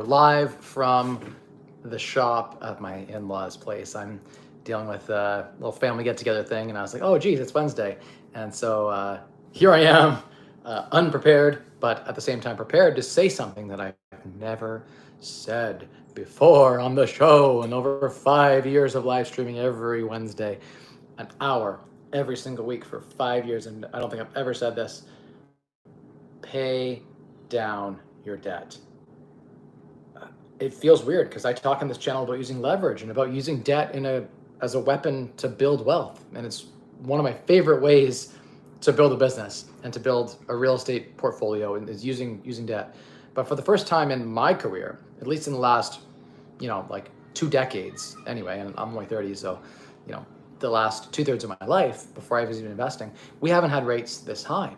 live from the shop at my in-laws' place. I'm dealing with a little family get-together thing, and I was like, oh geez, it's Wednesday. And so here I am, unprepared, but at the same time prepared to say something that I've never said before on the show in over 5 years of live streaming every Wednesday, an hour every single week for 5 years. And I don't think I've ever said this. Pay down your debt. It feels weird because I talk on this channel about using leverage and about using debt as a weapon to build wealth. And it's one of my favorite ways to build a business and to build a real estate portfolio, and is using debt. But for the first time in my career, at least in the last, like 2 decades anyway, and I'm only 30, so, the last 2/3 of my life before I was even investing, we haven't had rates this high.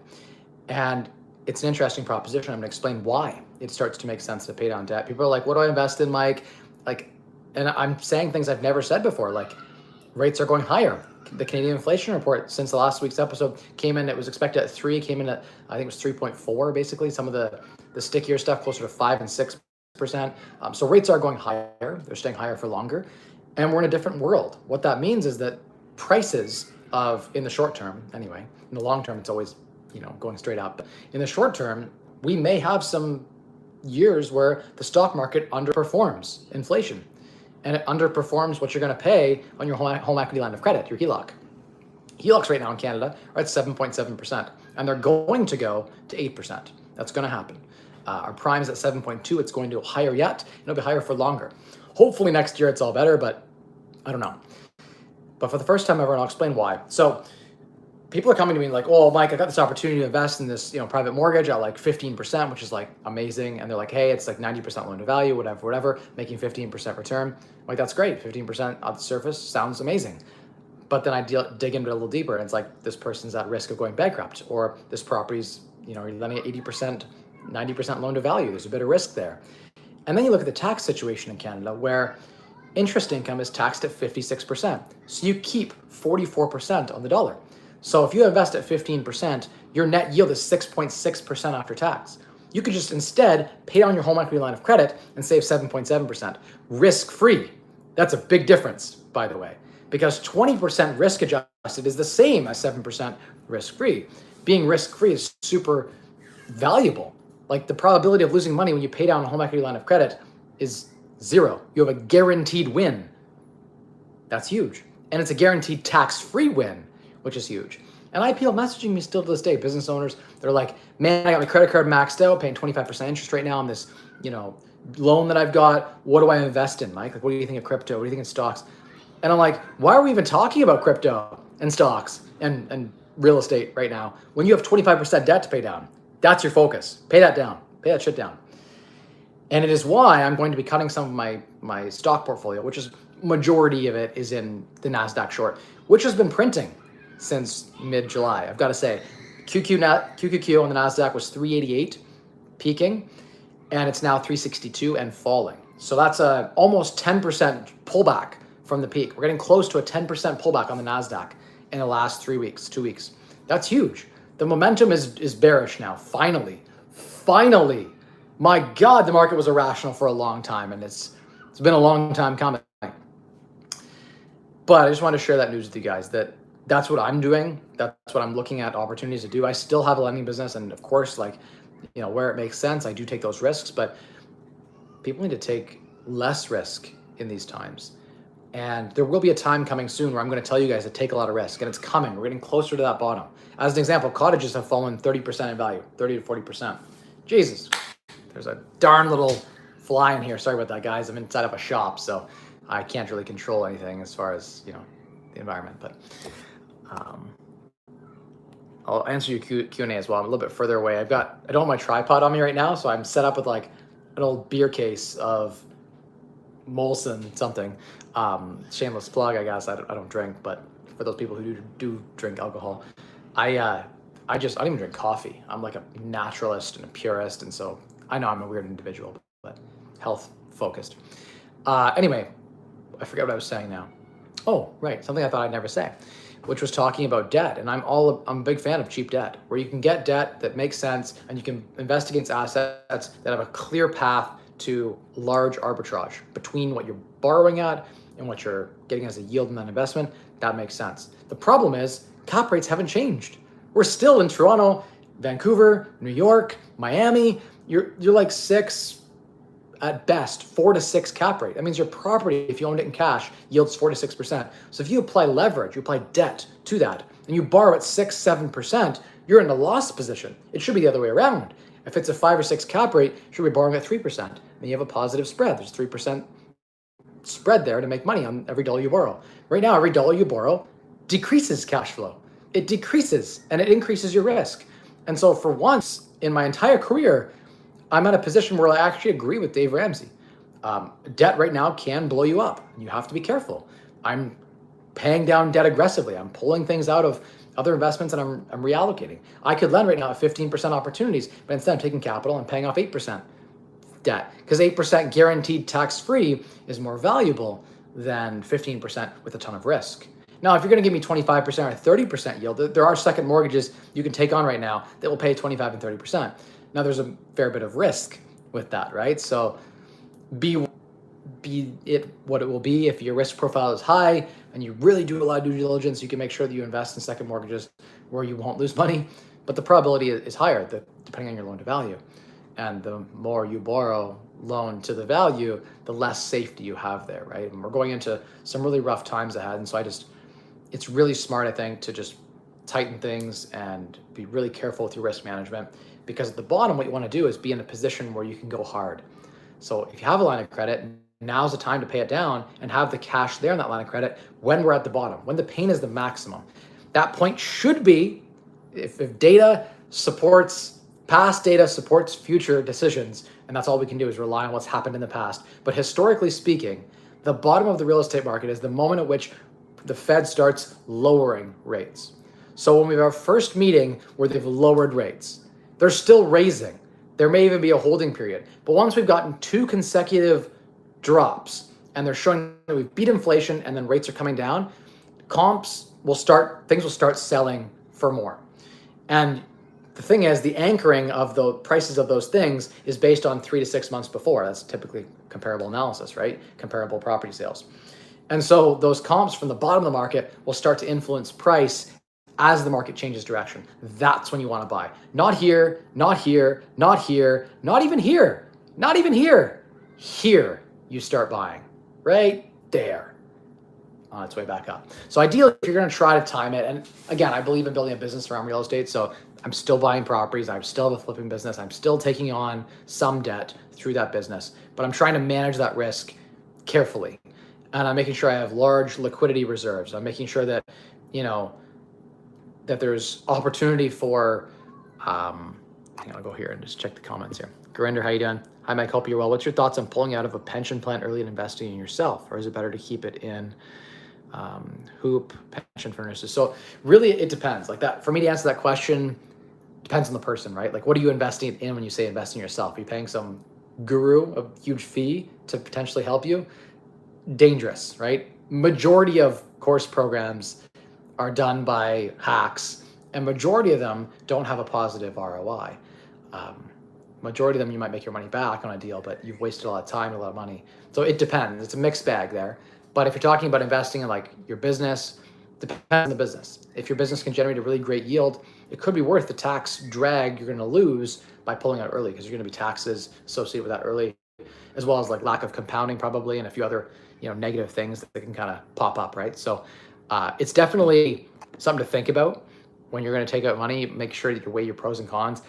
And it's an interesting proposition. I'm going to explain why it starts to make sense to pay down debt. People are like, what do I invest in, Mike? And I'm saying things I've never said before, like rates are going higher. The Canadian inflation report since the last week's episode came in, it was expected at 3, came in at, I think it was 3.4, basically. Some of the stickier stuff closer to 5 and 6%. So rates are going higher. They're staying higher for longer. And we're in a different world. What that means is that prices in the short term, anyway, in the long term, it's always going straight up. But in the short term, we may have some years where the stock market underperforms inflation, and it underperforms what you're going to pay on your home equity line of credit, your HELOC. HELOCs right now in Canada are at 7.7%, and they're going to go to 8%. That's going to happen. Our prime is at 7.2. It's going to go higher yet. It'll be higher for longer. Hopefully next year it's all better, but I don't know. But for the first time ever, and I'll explain why. So people are coming to me like, oh, Mike, I got this opportunity to invest in this, private mortgage at like 15%, which is like amazing. And they're like, hey, it's like 90% loan to value, whatever, making 15% return. I'm like, that's great. 15% on the surface sounds amazing. But then I dig into it a little deeper, and it's like, this person's at risk of going bankrupt, or this property's, you're lending at 80%, 90% loan to value. There's a bit of risk there. And then you look at the tax situation in Canada, where interest income is taxed at 56%. So you keep 44% on the dollar. So if you invest at 15%, your net yield is 6.6% after tax. You could just instead pay down your home equity line of credit and save 7.7%, risk-free. That's a big difference, by the way, because 20% risk adjusted is the same as 7% risk-free. Being risk-free is super valuable. Like, the probability of losing money when you pay down a home equity line of credit is 0. You have a guaranteed win. That's huge. And it's a guaranteed tax-free win, which is huge. And I have people messaging me still to this day, business owners. They're like, man, I got my credit card maxed out, paying 25% interest right now on this, loan that I've got. What do I invest in, Mike? Like, what do you think of crypto? What do you think of stocks? And I'm like, why are we even talking about crypto and stocks and real estate right now when you have 25% debt to pay down? That's your focus. Pay that down. Pay that shit down. And it is why I'm going to be cutting some of my stock portfolio, which is majority of it is in the NASDAQ short, which has been printing since mid-July. I've got to say, QQQ on the NASDAQ was 388 peaking, and it's now 362 and falling. So that's a almost 10% pullback from the peak. We're getting close to a 10% pullback on the NASDAQ in the last 3 weeks, 2 weeks. That's huge. The momentum is bearish now, finally. My God, the market was irrational for a long time, and it's been a long time coming. But I just want to share that news with you guys, that's what I'm doing. That's what I'm looking at opportunities to do. I still have a lending business, and of course, where it makes sense, I do take those risks, but people need to take less risk in these times. And there will be a time coming soon where I'm going to tell you guys to take a lot of risk, and it's coming. We're getting closer to that bottom. As an example, cottages have fallen 30% in value, 30 to 40%. Jesus, there's a darn little fly in here. Sorry about that, guys. I'm inside of a shop, so I can't really control anything as far as, the environment, but I'll answer your Q&A as well. I'm a little bit further away. I don't have my tripod on me right now, so I'm set up with like an old beer case of Molson something. Shameless plug, I guess. I don't drink, but for those people who do drink alcohol, I don't even drink coffee. I'm like a naturalist and a purist, and so I know I'm a weird individual, but health focused. Anyway, I forget what I was saying now. Oh, right, something I thought I'd never say, which was talking about debt. And I'm a big fan of cheap debt, where you can get debt that makes sense and you can invest against assets that have a clear path to large arbitrage between what you're borrowing at and what you're getting as a yield in that investment, that makes sense. The problem is cap rates haven't changed. We're still in Toronto, Vancouver, New York, Miami. You're like 6, at best, 4 to 6 cap rate. That means your property, if you owned it in cash, yields 4 to 6%. So if you apply leverage, you apply debt to that, and you borrow at 6, 7%, you're in a loss position. It should be the other way around. If it's a 5 or 6 cap rate, you should be borrowing at 3%. Then you have a positive spread. There's 3% spread there to make money on every dollar you borrow. Right now, every dollar you borrow decreases cash flow. It decreases and it increases your risk. And so for once in my entire career, I'm at a position where I actually agree with Dave Ramsey. Debt right now can blow you up. You have to be careful. I'm paying down debt aggressively. I'm pulling things out of other investments and I'm reallocating. I could lend right now at 15% opportunities, but instead I'm taking capital and paying off 8% debt, because 8% guaranteed tax-free is more valuable than 15% with a ton of risk. Now, if you're going to give me 25% or 30% yield, there are second mortgages you can take on right now that will pay 25 and 30%. Now, there's a fair bit of risk with that, right? So be it what it will be. If your risk profile is high and you really do a lot of due diligence, you can make sure that you invest in second mortgages where you won't lose money, but the probability is higher depending on your loan to value. And the more you borrow loan to the value, the less safety you have there, right? And we're going into some really rough times ahead. And so it's really smart, I think, to just tighten things and be really careful with your risk management, because at the bottom, what you want to do is be in a position where you can go hard. So if you have a line of credit, now's the time to pay it down and have the cash there in that line of credit when we're at the bottom, when the pain is the maximum. That point should be, if data supports, past data supports future decisions, and that's all we can do is rely on what's happened in the past. But historically speaking, the bottom of the real estate market is the moment at which the Fed starts lowering rates. So when we have our first meeting where they've lowered rates, they're still raising. There may even be a holding period. But once we've gotten 2 consecutive drops and they're showing that we've beat inflation and then rates are coming down, things will start selling for more. And the thing is, the anchoring of the prices of those things is based on 3 to 6 months before. That's typically comparable analysis, right? Comparable property sales. And so those comps from the bottom of the market will start to influence price as the market changes direction. That's when you want to buy. Not here, not here, not here, not even here, not even here. Here you start buying, right there, on its way back up. So ideally, if you're going to try to time it, and again, I believe in building a business around real estate, so I'm still buying properties, I still have a flipping business, I'm still taking on some debt through that business, but I'm trying to manage that risk carefully. And I'm making sure I have large liquidity reserves. I'm making sure that, that there's opportunity for, hang on, I'll go here and just check the comments here. Gurinder, how you doing? Hi, Mike, hope you're well. What's your thoughts on pulling out of a pension plan early and investing in yourself? Or is it better to keep it in Hoop, pension furnaces? So really it depends. Like that, for me to answer that question, depends on the person, right? Like what are you investing in when you say invest in yourself? Are you paying some guru a huge fee to potentially help you? Dangerous, right? Majority of course programs are done by hacks, and majority of them don't have a positive ROI. Majority of them, you might make your money back on a deal, but you've wasted a lot of time and a lot of money. So it depends. It's a mixed bag there. But if you're talking about investing in like your business, depends on the business. If your business can generate a really great yield, it could be worth the tax drag you're going to lose by pulling out early, because you're going to be taxes associated with that early, as well as like lack of compounding probably, and a few other negative things that can kind of pop up, right? So it's definitely something to think about when you're going to take out money. Make sure that you weigh your pros and cons.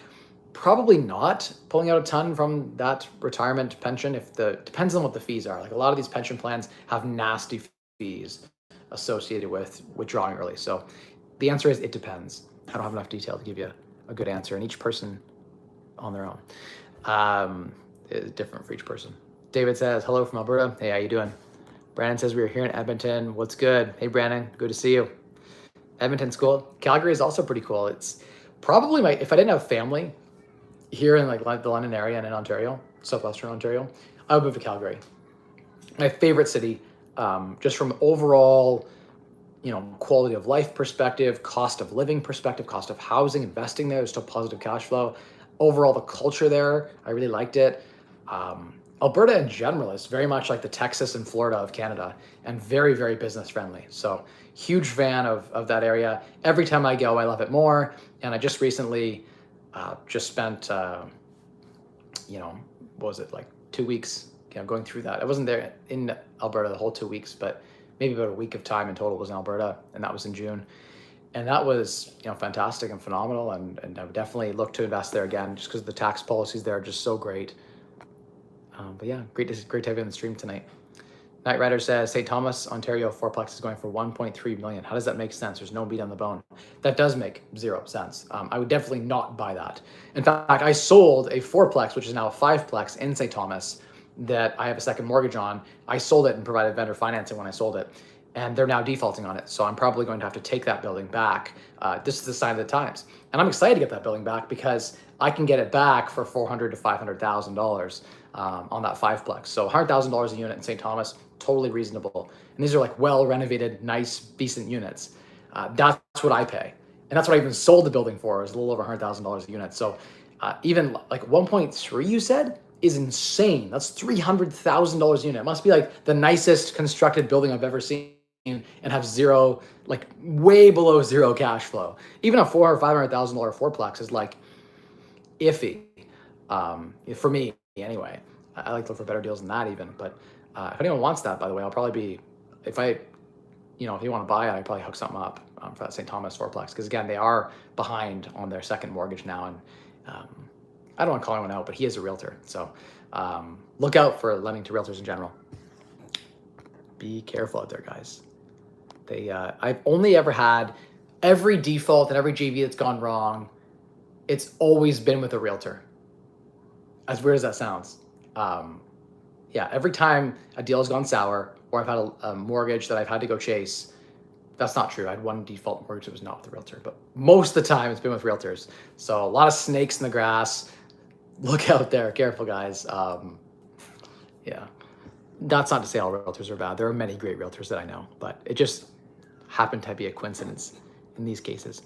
Probably not pulling out a ton from that retirement pension depends on what the fees are. Like a lot of these pension plans have nasty fees associated with withdrawing early. So the answer is it depends. I don't have enough detail to give you a good answer, and each person on their own is different for each person. David says, hello from Alberta. Hey, how you doing? Brandon says, we are here in Edmonton. What's good? Hey, Brandon, good to see you. Edmonton's cool. Calgary is also pretty cool. It's probably if I didn't have family here in like the London area and in Ontario, southwestern Ontario, I would move to Calgary. My favorite city, just from overall, quality of life perspective, cost of living perspective, cost of housing, investing there, there's still positive cash flow. Overall, the culture there, I really liked it. Alberta in general is very much like the Texas and Florida of Canada, and very, very business friendly. So huge fan of that area. Every time I go, I love it more. And I just recently just spent, what was it, like 2 weeks, going through that. I wasn't there in Alberta the whole 2 weeks, but maybe about a week of time in total was in Alberta, and that was in June. And that was, fantastic and phenomenal, and I would definitely look to invest there again, just because the tax policies there are just so great. But yeah, great to have you on the stream tonight. Night Rider says, St. Thomas, Ontario fourplex is going for 1.3 million. How does that make sense? There's no meat on the bone. That does make 0 sense. I would definitely not buy that. In fact, I sold a fourplex, which is now a fiveplex in St. Thomas, that I have a second mortgage on. I sold it and provided vendor financing when I sold it, and they're now defaulting on it. So I'm probably going to have to take that building back. This is the sign of the times. And I'm excited to get that building back because I can get it back for $400,000 to $500,000 on that fiveplex. So $100,000 a unit in St. Thomas, totally reasonable. And these are like well renovated, nice, decent units. That's what I pay. And that's what I even sold the building for, is a little over $100,000 a unit. So even like 1.3, you said, is insane. That's $300,000 a unit. It must be like the nicest constructed building I've ever seen and have zero, like way below zero cash flow. Even a $400,000 or $500,000 fourplex is like iffy for me anyway. I like to look for better deals than that even. But if anyone wants that, by the way, I'll probably be, if you want to buy it, I'd probably hook something up for that St. Thomas fourplex. Because again, they are behind on their second mortgage now. And I don't want to call anyone out, but he is a realtor. So look out for lending to realtors in general. Be careful out there, guys. I've only ever had every default and every JV that's gone wrong. It's always been with a realtor. As weird as that sounds. Yeah, every time a deal has gone sour or I've had a mortgage that I've had to go chase, that's not true. I had one default mortgage that was not with a realtor, but most of the time it's been with realtors. So a lot of snakes in the grass. Look out there. Careful, guys. Yeah. That's not to say all realtors are bad. There are many great realtors that I know, but it just happened to be a coincidence in these cases.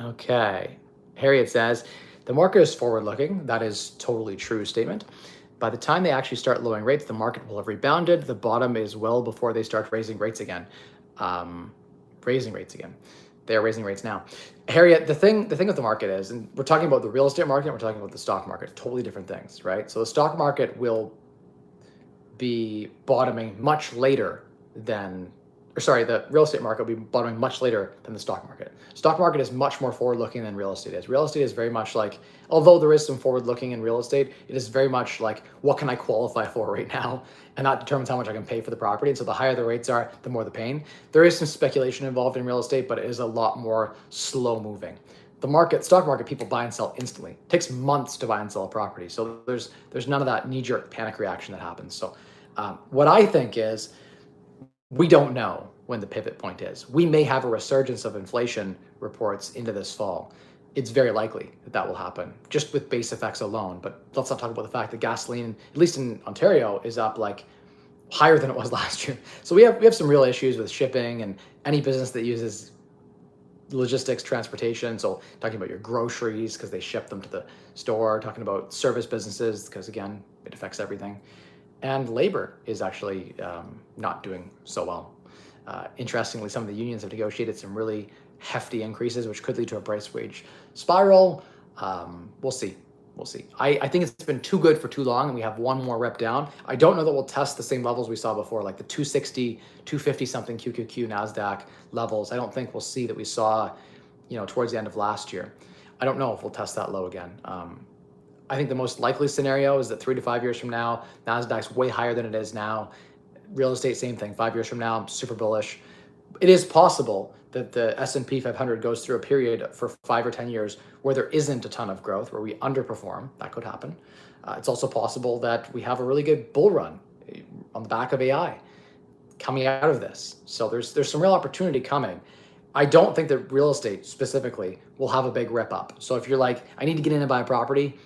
Okay. Harriet says, the market is forward-looking. That is totally true statement. By the time they actually start lowering rates, the market will have rebounded. The bottom is well before they start raising rates again. They're raising rates now. Harriet, the thing with the market is, and we're talking about the real estate market, we're talking about the stock market, totally different things, right? So the stock market will be bottoming much later than, the real estate market will be bottoming much later than the stock market. Stock market is much more forward-looking than real estate is. Real estate is very much like, although there is some forward-looking in real estate, it is very much like, what can I qualify for right now? And that determines how much I can pay for the property. And so the higher the rates are, the more the pain. There is some speculation involved in real estate, but it is a lot more slow-moving. The stock market, people buy and sell instantly. It takes months to buy and sell a property. So there's none of that knee-jerk panic reaction that happens. So what I think is, we don't know when the pivot point is. We may have a resurgence of inflation reports into this fall. It's very likely that will happen, just with base effects alone. But let's not talk about the fact that gasoline, at least in Ontario, is up like higher than it was last year. So we have some real issues with shipping and any business that uses logistics, transportation. So talking about your groceries because they ship them to the store, talking about service businesses because again, it affects everything. And labor is actually not doing so well. Interestingly, some of the unions have negotiated some really hefty increases, which could lead to a price wage spiral. We'll see. I think it's been too good for too long, and we have one more rep down. I don't know that we'll test the same levels we saw before, like the 260, 250 something QQQ NASDAQ levels. I don't think we'll see that we saw, towards the end of last year. I don't know if we'll test that low again. I think the most likely scenario is that 3 to 5 years from now, NASDAQ's way higher than it is now. Real estate, same thing. 5 years from now, I'm super bullish. It is possible that the S&P 500 goes through a period for 5 or 10 years where there isn't a ton of growth, where we underperform. That could happen. It's also possible that we have a really good bull run on the back of AI coming out of this. So there's some real opportunity coming. I don't think that real estate specifically will have a big rip up. So if you're like, I need to get in and buy a property,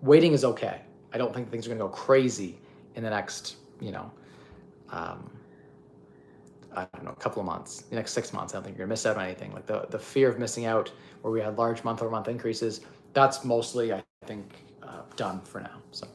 waiting is okay. I don't think things are going to go crazy in the next, a couple of months, the next 6 months. I don't think you're going to miss out on anything. Like the fear of missing out where we had large month-over-month increases, that's mostly, I think, done for now. So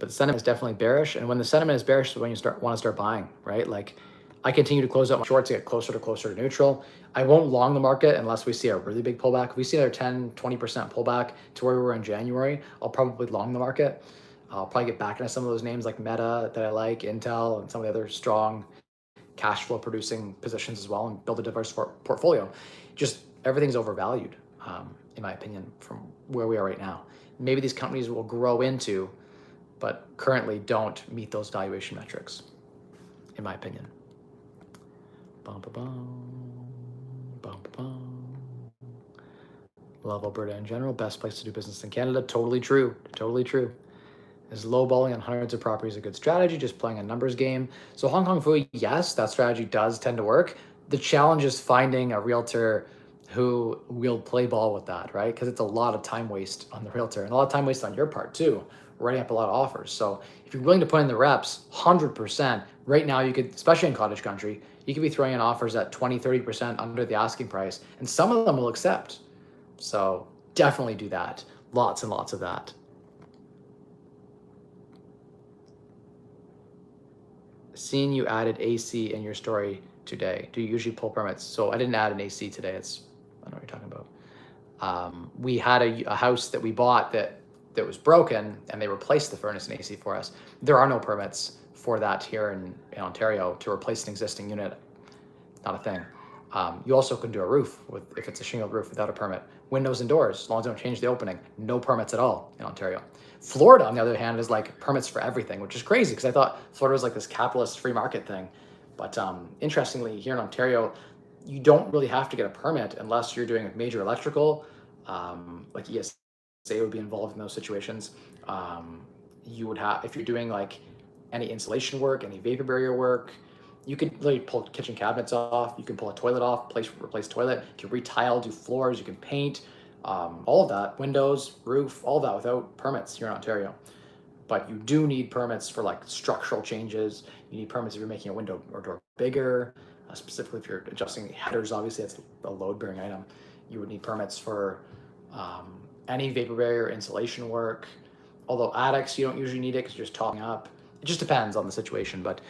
but the sentiment is definitely bearish. And when the sentiment is bearish is when you want to start buying, right? Like I continue to close out my shorts to get closer to neutral. I won't long the market unless we see a really big pullback. If we see another 10, 20% pullback to where we were in January, I'll probably long the market. I'll probably get back into some of those names like Meta that I like, Intel, and some of the other strong cash flow producing positions as well, and build a diverse portfolio. Just everything's overvalued, in my opinion, from where we are right now. Maybe these companies will grow into, but currently don't meet those valuation metrics, in my opinion. Bum, ba, bum, bum, ba, bum. Love Alberta in general. Best place to do business in Canada. Totally true. Totally true. Is lowballing on hundreds of properties a good strategy? Just playing a numbers game. So Hong Kong Fooey, yes, that strategy does tend to work. The challenge is finding a realtor who will play ball with that, right? Because it's a lot of time waste on the realtor and a lot of time waste on your part too, writing up a lot of offers. So if you're willing to put in the reps, 100%, right now you could, especially in cottage country, you could be throwing in offers at 20, 30% under the asking price, and some of them will accept. So definitely do that. Lots and lots of that. Seeing you added AC in your story today. Do you usually pull permits? So I didn't add an AC today. I don't know what you're talking about. We had a house that we bought that was broken, and they replaced the furnace and AC for us. There are no permits for that here in Ontario to replace an existing unit. Not a thing. You also can do a roof if it's a shingled roof without a permit. Windows and doors, as long as you don't change the opening, no permits at all in Ontario. Florida, on the other hand, is like permits for everything, which is crazy because I thought Florida was like this capitalist free market thing. But interestingly, here in Ontario, you don't really have to get a permit unless you're doing major electrical, like ESA would be involved in those situations. You would have, if you're doing like any insulation work, any vapor barrier work, you could literally pull kitchen cabinets off, you can pull a toilet off, replace toilet, you can retile, do floors, you can paint, all of that, windows, roof, all that without permits here in Ontario. But you do need permits for like structural changes. You need permits if you're making a window or door bigger, specifically if you're adjusting headers, obviously that's a load bearing item. You would need permits for any vapor barrier insulation work. Although attics, you don't usually need it because you're just topping up. It just depends on the situation, but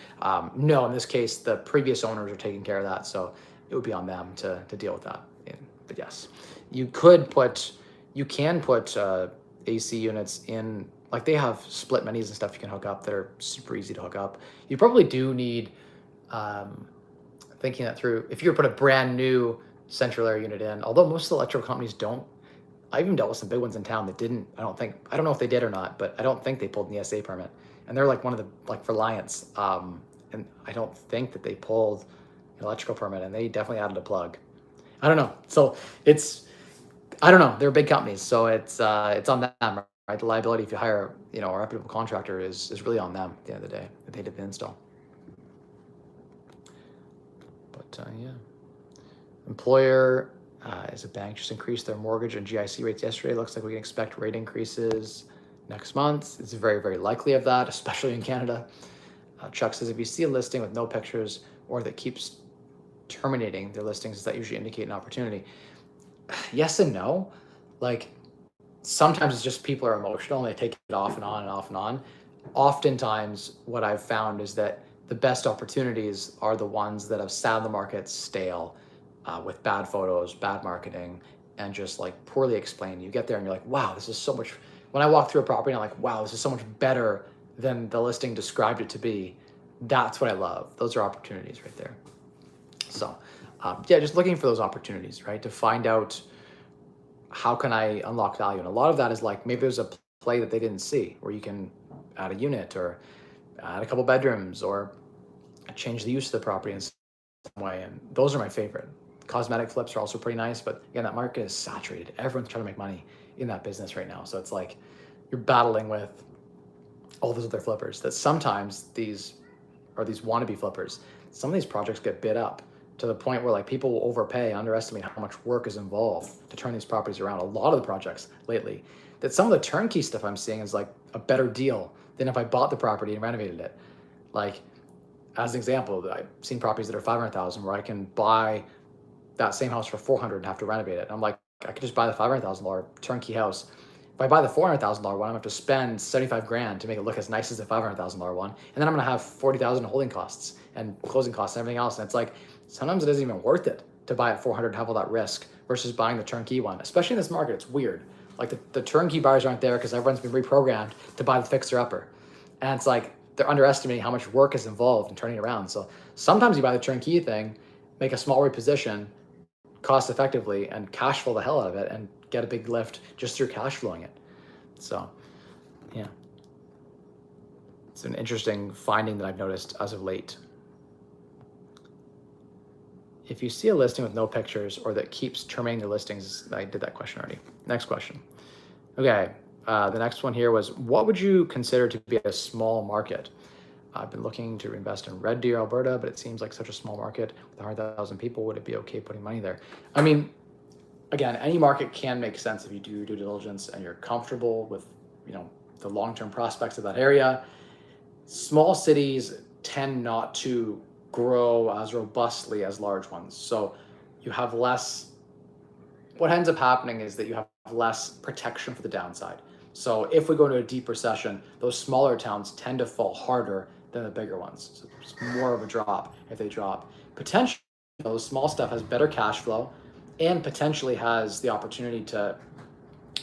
no, in this case, the previous owners are taking care of that, so it would be on them to deal with that. But yes, you can put AC units in, like they have split minis and stuff you can hook up that are super easy to hook up. You probably do need, thinking that through, if you were to put a brand new central air unit in, although most of the electrical companies don't. I even dealt with some big ones in town that didn't, I don't know if they did or not, but I don't think they pulled an ESA permit. And they're like one of the, like for Alliance, and I don't think that they pulled an electrical permit, and they definitely added a plug. I don't know. So I don't know. They're big companies, so it's on them, right? The liability if you hire, a reputable contractor is really on them at the end of the day if they did the install. But yeah, employer as a bank just increased their mortgage and GIC rates yesterday. Looks like we can expect rate increases next month. It's very, very likely of that, especially in Canada. Chuck says, if you see a listing with no pictures or that keeps terminating their listings, does that usually indicate an opportunity? Yes and no. Like sometimes it's just people are emotional and they take it off and on and off and on. Oftentimes what I've found is that the best opportunities are the ones that have sat on the market stale, with bad photos, bad marketing, and just like poorly explained. You get there and you're like, wow, this is so much. When I walk through a property, I'm like, wow, this is so much better than the listing described it to be. That's what I love. Those are opportunities right there. So yeah, just looking for those opportunities, right? To find out how can I unlock value. And a lot of that is like, maybe there's a play that they didn't see where you can add a unit or add a couple bedrooms or change the use of the property in some way. And those are my favorite. Cosmetic flips are also pretty nice, but again, that market is saturated. Everyone's trying to make money in that business right now. So it's like you're battling with all those other flippers that sometimes these wannabe flippers, some of these projects get bid up to the point where like people will overpay, underestimate how much work is involved to turn these properties around. A lot of the projects lately, that some of the turnkey stuff I'm seeing is like a better deal than if I bought the property and renovated it. Like as an example, I've seen properties that are 500,000 where I can buy that same house for 400 and have to renovate it. And I'm like, I could just buy the $500,000 turnkey house if I buy the $400,000 one, I'm gonna have to spend 75 grand to make it look as nice as the $500,000 one. And then I'm gonna have 40,000 holding costs and closing costs and everything else. And it's like, sometimes it isn't even worth it to buy at 400 and have all that risk versus buying the turnkey one. Especially in this market, it's weird. Like the turnkey buyers aren't there because everyone's been reprogrammed to buy the fixer upper. And it's like, they're underestimating how much work is involved in turning it around. So sometimes you buy the turnkey thing, make a small reposition cost effectively and cash flow the hell out of it and get a big lift just through cash flowing it. So yeah, it's an interesting finding that I've noticed as of late. If you see a listing with no pictures or that keeps terminating the listings, I did that question already. Next question. Okay, the next one here was, what would you consider to be a small market? I've been looking to invest in Red Deer, Alberta, but it seems like such a small market with 100,000 people. Would it be okay putting money there? I mean, again, any market can make sense if you do your due diligence and you're comfortable with, the long-term prospects of that area. Small cities tend not to grow as robustly as large ones. So you have less, what ends up happening is that you have less protection for the downside. So if we go into a deep recession, those smaller towns tend to fall harder than the bigger ones. So it's more of a drop if they drop. Potentially, those small stuff has better cash flow and potentially has the opportunity to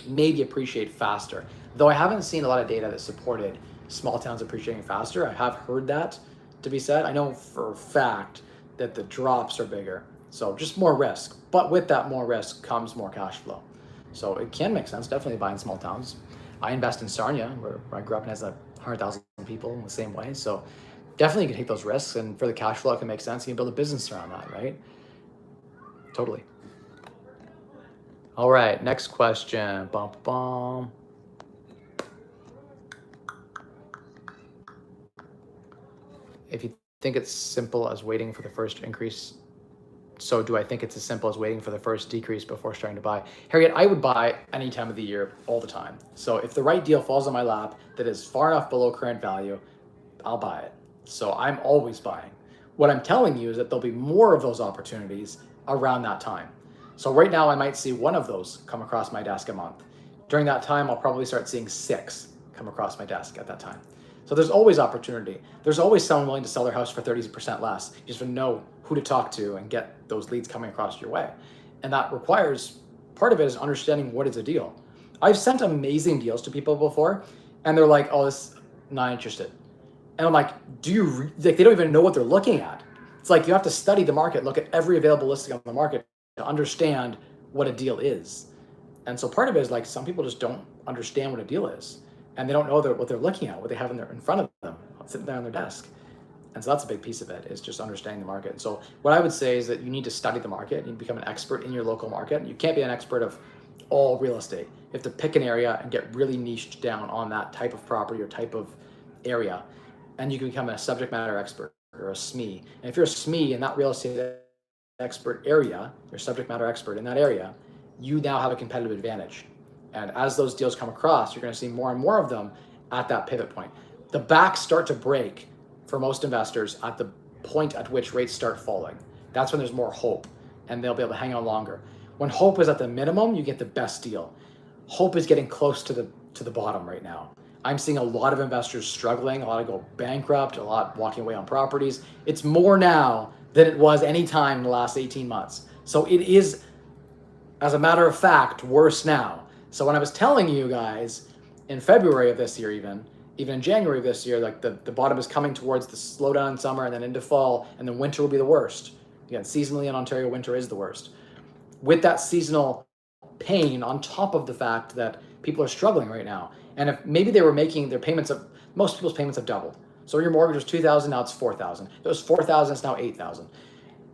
maybe appreciate faster. Though I haven't seen a lot of data that supported small towns appreciating faster. I have heard that to be said. I know for a fact that the drops are bigger. So just more risk. But with that more risk comes more cash flow. So it can make sense, definitely buying small towns. I invest in Sarnia, where I grew up and has 100,000 people in the same way. So definitely you can take those risks, and for the cash flow, it can make sense. You can build a business around that, right? Totally. All right, next question. Bum, bum. If you think it's simple as waiting for the first increase, so do I think it's as simple as waiting for the first decrease before starting to buy? Harriet, I would buy any time of the year, all the time. So if the right deal falls on my lap that is far enough below current value, I'll buy it. So I'm always buying. What I'm telling you is that there'll be more of those opportunities around that time. So right now I might see one of those come across my desk a month. During that time, I'll probably start seeing 6 come across my desk at that time. So there's always opportunity. There's always someone willing to sell their house for 30% less. You just have to know who to talk to and get those leads coming across your way. And that requires, part of it is understanding what is a deal. I've sent amazing deals to people before, and they're like, oh, this, not interested. And I'm like, they don't even know what they're looking at. It's like you have to study the market, look at every available listing on the market to understand what a deal is. And so part of it is like some people just don't understand what a deal is. And they don't know what they're looking at, what they have in front of them, sitting there on their desk. And so that's a big piece of it, is just understanding the market. And so what I would say is that you need to study the market. You need to become an expert in your local market. You can't be an expert of all real estate. You have to pick an area and get really niched down on that type of property or type of area. And you can become a subject matter expert or a SME. And if you're a SME in that real estate expert area, or subject matter expert in that area, you now have a competitive advantage. And as those deals come across, you're going to see more and more of them at that pivot point. The backs start to break for most investors at the point at which rates start falling. That's when there's more hope, and they'll be able to hang on longer. When hope is at the minimum, you get the best deal. Hope is getting close to the bottom right now. I'm seeing a lot of investors struggling, a lot of go bankrupt, a lot walking away on properties. It's more now than it was any time in the last 18 months. So it is, as a matter of fact, worse now. So when I was telling you guys in February of this year, even in January of this year, like the bottom is coming towards the slowdown in summer and then into fall, and then winter will be the worst. Again, seasonally in Ontario, winter is the worst. With that seasonal pain on top of the fact that people are struggling right now. And if maybe they were making their payments of, most people's payments have doubled. So your mortgage was $2,000, now it's $4,000. It was $4,000, it's now $8,000.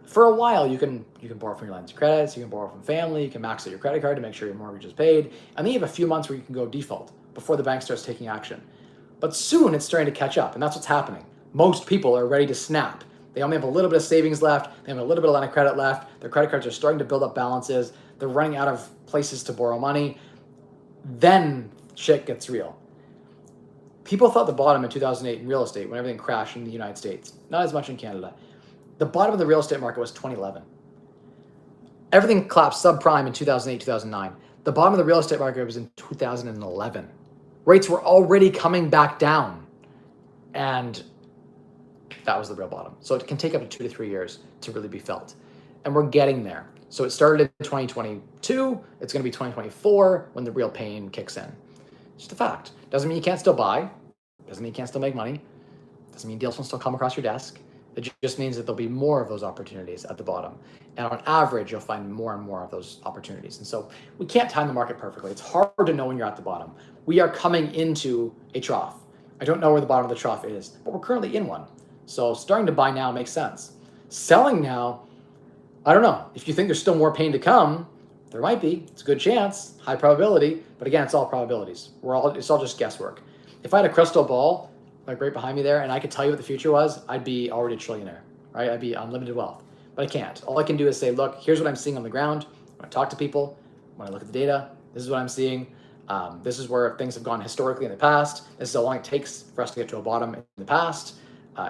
For a while, you can borrow from your lines of credits, you can borrow from family, you can max out your credit card to make sure your mortgage is paid, and then you have a few months where you can go default before the bank starts taking action. But soon it's starting to catch up, and that's what's happening. Most people are ready to snap. They only have a little bit of savings left, they have a little bit of line of credit left, their credit cards are starting to build up balances, they're running out of places to borrow money. Then shit gets real. People thought the bottom in 2008 in real estate when everything crashed in the United States, not as much in Canada. The bottom of the real estate market was 2011. Everything collapsed subprime in 2008, 2009. The bottom of the real estate market was in 2011. Rates were already coming back down, and that was the real bottom. So it can take up to 2 to 3 years to really be felt. And we're getting there. So it started in 2022. It's going to be 2024 when the real pain kicks in. It's just a fact. Doesn't mean you can't still buy. Doesn't mean you can't still make money. Doesn't mean deals will still come across your desk. It just means that there'll be more of those opportunities at the bottom. And on average, you'll find more and more of those opportunities. And so we can't time the market perfectly. It's hard to know when you're at the bottom. We are coming into a trough. I don't know where the bottom of the trough is, but we're currently in one. So starting to buy now makes sense. Selling now, I don't know. If you think there's still more pain to come, there might be. It's a good chance, high probability. But again, it's all probabilities. It's all just guesswork. If I had a crystal ball, like right behind me there, and I could tell you what the future was, I'd be already a trillionaire, right? I'd be unlimited wealth. But I can't. All I can do is say, look, here's what I'm seeing on the ground. When I talk to people, when I look at the data, this is what I'm seeing. This is where things have gone historically in the past. This is how long it takes for us to get to a bottom in the past.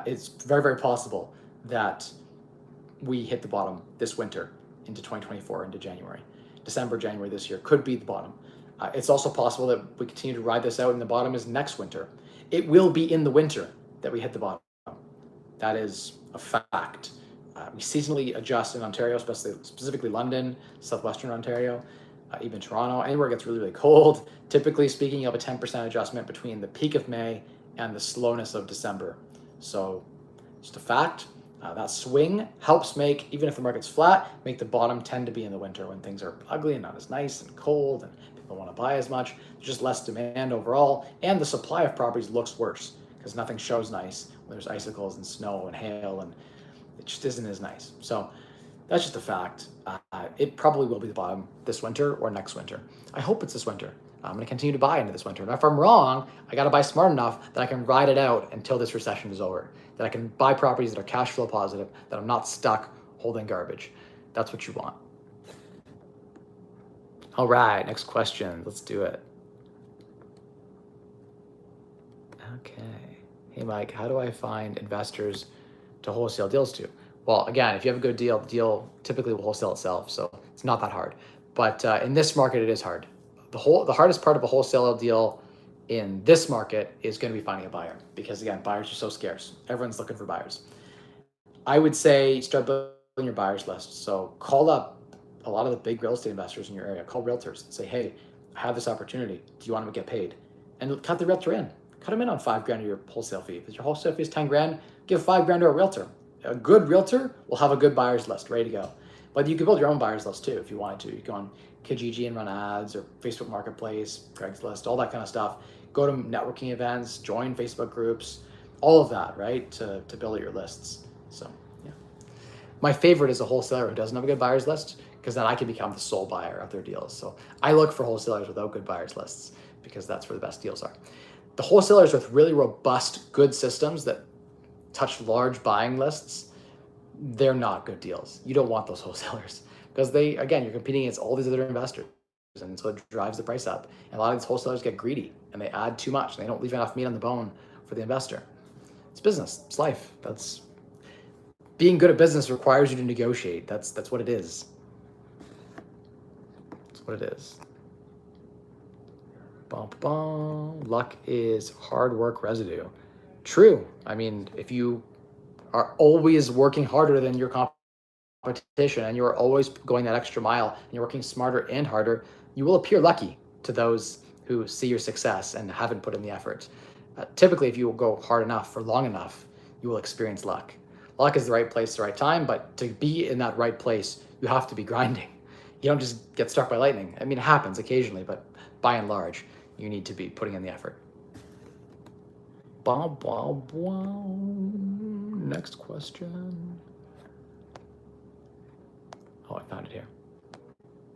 It's very, very possible that we hit the bottom this winter into 2024, into January. December, January this year could be the bottom. It's also possible that we continue to ride this out and the bottom is next winter. It will be in the winter that we hit the bottom. That is a fact. We seasonally adjust in Ontario, specifically London, southwestern Ontario, even Toronto, anywhere it gets really, really cold. Typically speaking, you have a 10% adjustment between the peak of May and the slowness of December. So just a fact. That swing helps make, even if the market's flat, make the bottom tend to be in the winter when things are ugly and not as nice and cold and people don't want to buy as much. There's just less demand overall, and the supply of properties looks worse because nothing shows nice when there's icicles and snow and hail, and it just isn't as nice. So that's just a fact. It probably will be the bottom this winter or next winter. I hope it's this winter. I'm going to continue to buy into this winter. And if I'm wrong, I got to buy smart enough that I can ride it out until this recession is over, that I can buy properties that are cash flow positive, that I'm not stuck holding garbage. That's what you want. All right, next question. Let's do it. Okay. Hey, Mike, how do I find investors to wholesale deals to? Well, again, if you have a good deal, the deal typically will wholesale itself, so it's not that hard. But in this market, it is hard. The hardest part of a wholesale deal in this market is going to be finding a buyer because, again, buyers are so scarce. Everyone's looking for buyers. I would say start building your buyers list. So call up a lot of the big real estate investors in your area. Call realtors and say, hey, I have this opportunity. Do you want to get paid? And cut the realtor in. Cut them in on $5,000 of your wholesale fee. If your wholesale fee is $10,000, give $5,000 to a realtor. A good realtor will have a good buyers list ready to go. But you can build your own buyers list too if you wanted to. You go on Kijiji and run ads, or Facebook Marketplace, Craigslist, all that kind of stuff. Go to networking events, join Facebook groups, all of that, right? To build out your lists. So yeah. My favorite is a wholesaler who doesn't have a good buyers list, because then I can become the sole buyer of their deals. So I look for wholesalers without good buyers lists because that's where the best deals are. The wholesalers with really robust, good systems that touch large buying lists, they're not good deals. You don't want those wholesalers because you're competing against all these other investors, and so it drives the price up. And a lot of these wholesalers get greedy and they add too much and they don't leave enough meat on the bone for the investor. It's business, it's life. That's being good at business requires you to negotiate. That's what it is. That's what it is. Bum, bum. Luck is hard work residue. True. I mean, if you are always working harder than your competition and you're always going that extra mile and you're working smarter and harder, you will appear lucky to those who see your success and haven't put in the effort. Typically, if you go hard enough for long enough, you will experience luck. Luck is the right place, the right time, but to be in that right place, you have to be grinding. You don't just get struck by lightning. I mean, it happens occasionally, but by and large, you need to be putting in the effort. Blah, blah, blah. Next question. Oh, I found it here.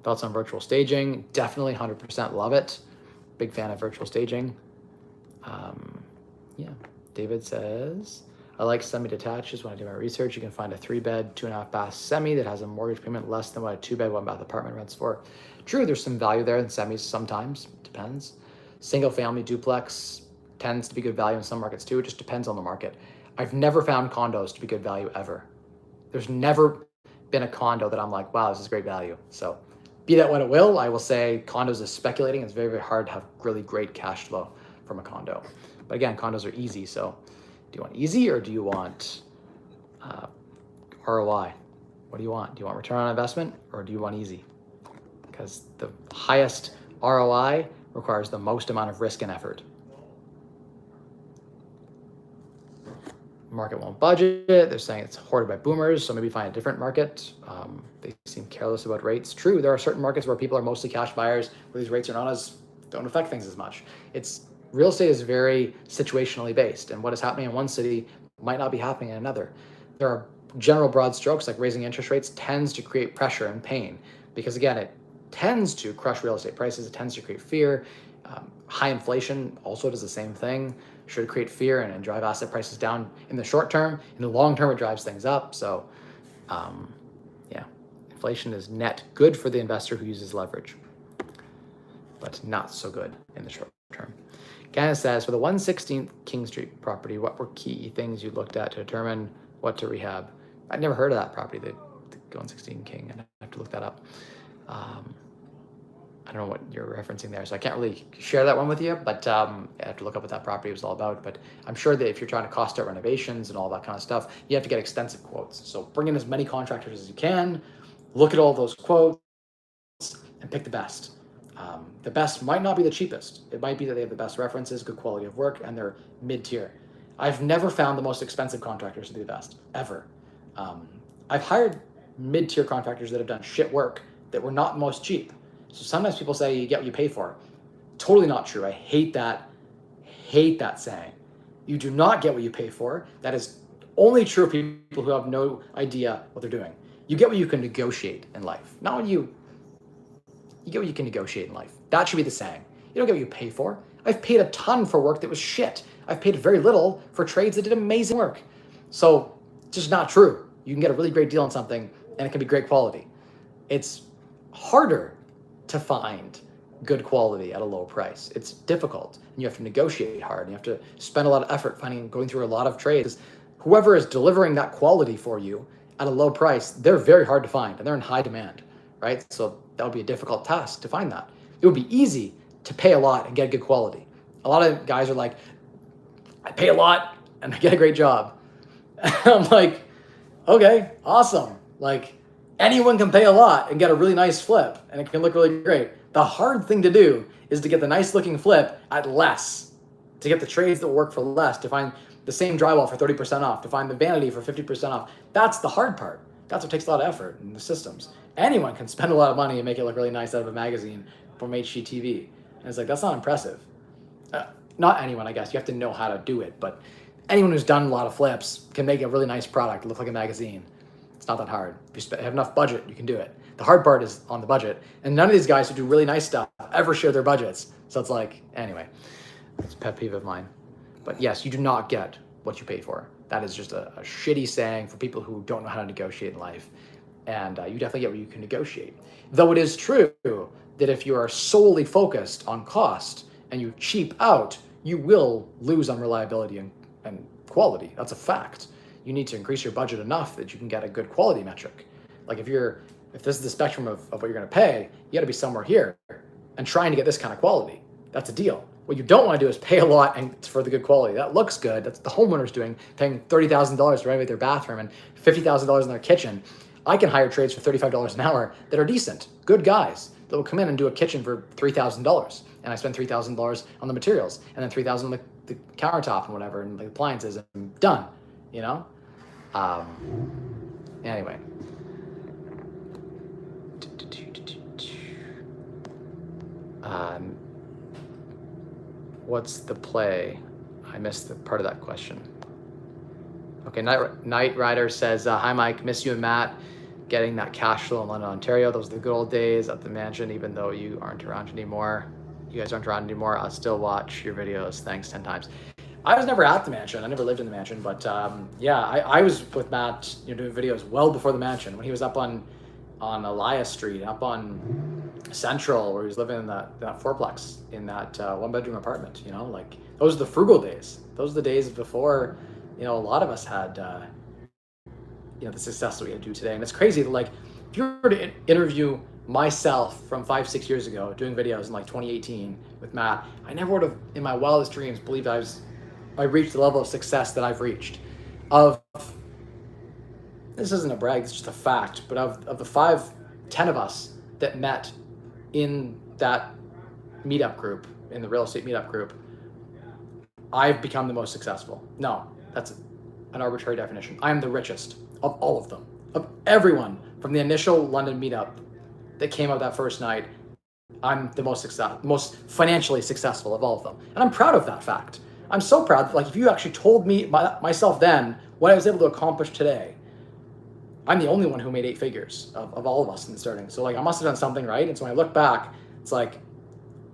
Thoughts on virtual staging? Definitely 100% love it. Big fan of virtual staging. Yeah. David says, I like semi-detaches. When I do my research, you can find a 3-bed, 2.5-bath semi that has a mortgage payment less than what a 2-bed, 1-bath apartment rents for. True, there's some value there in semis sometimes. Depends. Single family duplex tends to be good value in some markets too. It just depends on the market. I've never found condos to be good value ever. There's never been a condo that I'm like, wow, this is great value. So be that what it will, I will say condos is speculating. It's very, very hard to have really great cash flow from a condo. But again, condos are easy. So do you want easy or do you want ROI? What do you want? Do you want return on investment or do you want easy? Because the highest ROI requires the most amount of risk and effort. Market won't budget. They're saying it's hoarded by boomers, so maybe find a different market. They seem careless about rates. True, there are certain markets where people are mostly cash buyers, where these rates don't affect things as much. Real estate is very situationally based, and what is happening in one city might not be happening in another. There are general broad strokes, like raising interest rates tends to create pressure and pain, because again, it tends to crush real estate prices. It tends to create fear. High inflation also does the same thing. Should create fear and drive asset prices down in the short term. In the long term, it drives things up. So, yeah, inflation is net good for the investor who uses leverage, but not so good in the short term. Candace says, for the 116th King Street property, what were key things you looked at to determine what to rehab? I'd never heard of that property, the 116 King, and I have to look that up. I don't know what you're referencing there, so I can't really share that one with you, but I have to look up what that property was all about. But I'm sure that if you're trying to cost out renovations and all that kind of stuff, you have to get extensive quotes. So bring in as many contractors as you can, look at all those quotes, and pick the best. The best might not be the cheapest. It might be that they have the best references, good quality of work, and they're mid-tier. I've never found the most expensive contractors to be the best, ever. I've hired mid-tier contractors that have done shit work that were not most cheap. So sometimes people say you get what you pay for. Totally not true. I hate that saying. You do not get what you pay for. That is only true of people who have no idea what they're doing. You get what you can negotiate in life. Not when you get what you can negotiate in life. That should be the saying. You don't get what you pay for. I've paid a ton for work that was shit. I've paid very little for trades that did amazing work. So it's just not true. You can get a really great deal on something and it can be great quality. It's harder to find good quality at a low price. It's difficult, and you have to negotiate hard, and you have to spend a lot of effort going through a lot of trades. Whoever is delivering that quality for you at a low price, they're very hard to find, and they're in high demand, right? So that would be a difficult task to find that. It would be easy to pay a lot and get good quality. A lot of guys are like, I pay a lot and I get a great job. I'm like, okay, awesome. Like, anyone can pay a lot and get a really nice flip, and it can look really great. The hard thing to do is to get the nice looking flip at less, to get the trades that work for less, to find the same drywall for 30% off, to find the vanity for 50% off. That's the hard part. That's what takes a lot of effort in the systems. Anyone can spend a lot of money and make it look really nice out of a magazine from HGTV. And it's like, that's not impressive. Not anyone, I guess. You have to know how to do it, but anyone who's done a lot of flips can make a really nice product look like a magazine. It's not that hard. If you have enough budget, you can do it. The hard part is on the budget. And none of these guys who do really nice stuff ever share their budgets. So it's like, anyway, it's a pet peeve of mine. But yes, you do not get what you pay for. That is just a shitty saying for people who don't know how to negotiate in life. And you definitely get what you can negotiate. Though it is true that if you are solely focused on cost and you cheap out, you will lose on reliability and quality. That's a fact. You need to increase your budget enough that you can get a good quality metric. Like if this is the spectrum of what you're going to pay, you got to be somewhere here and trying to get this kind of quality. That's a deal. What you don't want to do is pay a lot and for the good quality. That looks good. That's what the homeowner's doing, paying $30,000 to renovate their bathroom and $50,000 in their kitchen. I can hire trades for $35 an hour that are decent, good guys that will come in and do a kitchen for $3,000. And I spend $3,000 on the materials and then $3,000 on the countertop and whatever and the appliances, and I'm done, you know? Anyway. What's the play? I missed the part of that question. Okay, Night Rider says, hi Mike, miss you and Matt getting that cash flow in London, Ontario. Those are the good old days at the mansion, even though you aren't around anymore. You guys aren't around anymore. I'll still watch your videos. Thanks 10 times. I was never at the mansion. I never lived in the mansion, but yeah, I was with Matt, doing videos well before the mansion, when he was up on Elias Street, up on Central, where he was living in that fourplex in that one-bedroom apartment. Like those are the frugal days. Those are the days before, a lot of us had, the success that we do today. And it's crazy that, like, if you were to interview myself from 5-6 years ago doing videos in like 2018 with Matt, I never would have in my wildest dreams believed I reached the level of success that I've reached. Of This isn't a brag, it's just a fact, but of the 10 of us that met in that meetup group, in the real estate meetup group, I've become the most successful. No, that's an arbitrary definition. I am the richest of all of them, of everyone from the initial London meetup that came out that first night. I'm the most financially successful of all of them. And I'm proud of that fact. I'm so proud that, like, if you actually told me myself then what I was able to accomplish today, I'm the only one who made 8 figures of all of us in the starting. So like, I must have done something right. And so when I look back, it's like,